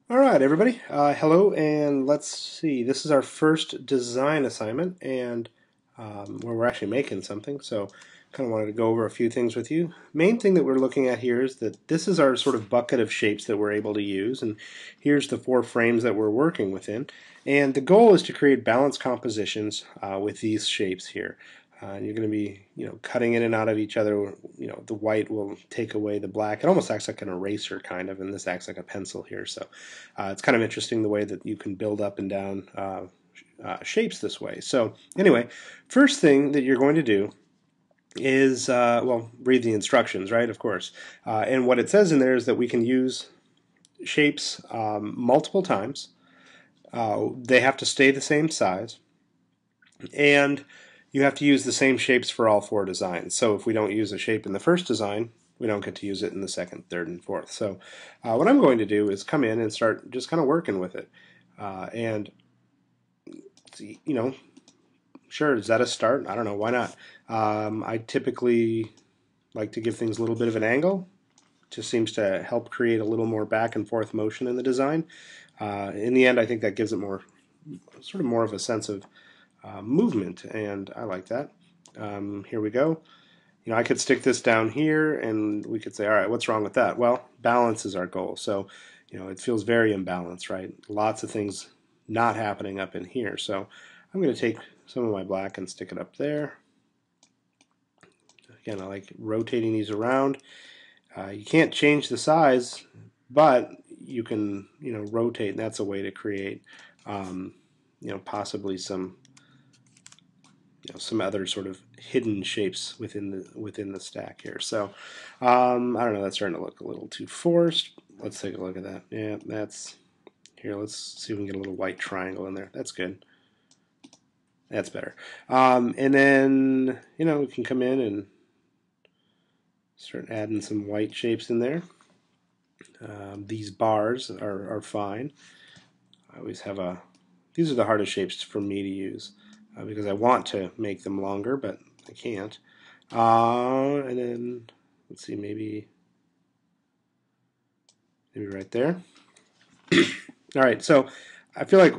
All right, everybody. Hello, and let's see. This is our first design assignment, and where we're actually making something. So, kind of wanted to go over a few things with you. Main thing that we're looking at here is that this is our sort of bucket of shapes that we're able to use, and here's the four frames that we're working within. And the goal is to create balanced compositions with these shapes here. You're going to be, cutting in and out of each other. The white will take away the black. It almost acts like an eraser, kind of, and this acts like a pencil here. So it's kind of interesting the way that you can build up and down shapes this way. So anyway, first thing that you're going to do is, well, read the instructions, right? Of course. And what it says in there is that we can use shapes multiple times. They have to stay the same size. And you have to use the same shapes for all four designs. So if we don't use a shape in the first design, we don't get to use it in the second, third, and fourth. So what I'm going to do is come in and start just kind of working with it. And, sure, is that a start? I don't know, why not? I typically like to give things a little bit of an angle. Just seems to help create a little more back and forth motion in the design. In the end, I think that gives it more of a sense of movement, and I like that. Here we go. I could stick this down here, and we could say, all right, what's wrong with that? Well, balance is our goal. So, it feels very imbalanced, right? Lots of things not happening up in here. So I'm going to take some of my black and stick it up there. Again, I like rotating these around. You can't change the size, but you can, rotate, and that's a way to create, possibly some other sort of hidden shapes within the stack here. So I don't know, that's starting to look a little too forced. Let's take a look at that. Yeah, that's here. Let's see if we can get a little white triangle in there. That's good. That's better. And then we can come in and start adding some white shapes in there. These bars are fine. I always have these are the hardest shapes for me to use. Because I want to make them longer, but I can't. And then, let's see, maybe right there. All right, so I feel like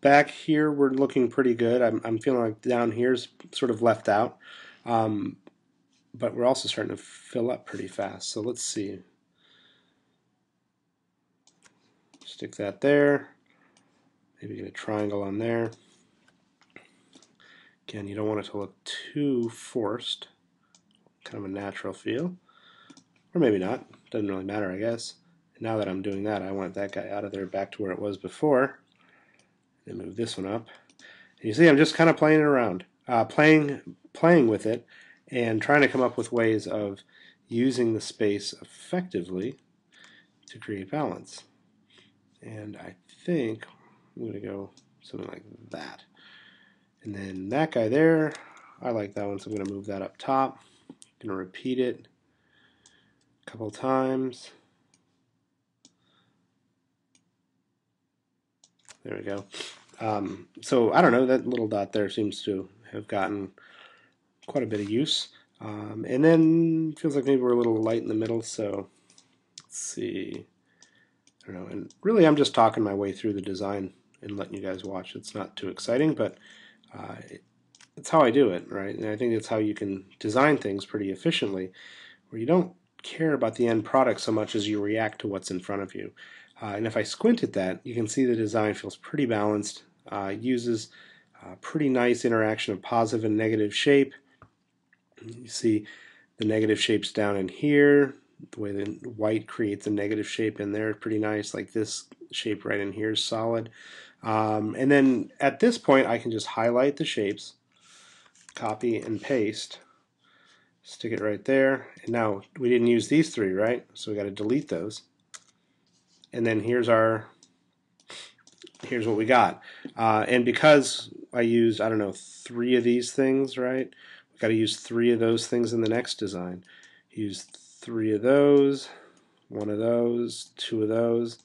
back here we're looking pretty good. I'm feeling like down here's sort of left out. But we're also starting to fill up pretty fast. So let's see. Stick that there. Maybe get a triangle on there. Again, you don't want it to look too forced. Kind of a natural feel. Or maybe not. Doesn't really matter, I guess. And now that I'm doing that, I want that guy out of there back to where it was before. And move this one up. And you see, I'm just kind of playing it around. Playing with it and trying to come up with ways of using the space effectively to create balance. And I think I'm going to go something like that. And then that guy there, I like that one, so I'm going to move that up top. I'm going to repeat it a couple times. There we go. So I don't know, that little dot there seems to have gotten quite a bit of use. And then feels like maybe we're a little light in the middle, so let's see. I don't know. And really I'm just talking my way through the design and letting you guys watch. It's not too exciting, but it's how I do it, right? And I think it's how you can design things pretty efficiently, where you don't care about the end product so much as you react to what's in front of you. And if I squint at that, you can see the design feels pretty balanced, uses pretty nice interaction of positive and negative shape. You see the negative shapes down in here, the way the white creates a negative shape in there, pretty nice. Like this shape right in here is solid. And then at this point, I can just highlight the shapes, copy and paste, stick it right there. And now we didn't use these three, right? So we got to delete those. And then here's what we got. And because I used, I don't know, 3 of these things, right? We've got to use 3 of those things in the next design. Use 3 of those, 1 of those, 2 of those,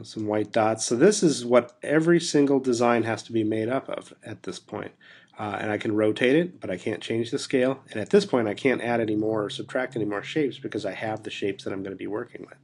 some white dots. So this is what every single design has to be made up of at this point. And I can rotate it, but I can't change the scale. And at this point, I can't add any more or subtract any more shapes because I have the shapes that I'm going to be working with.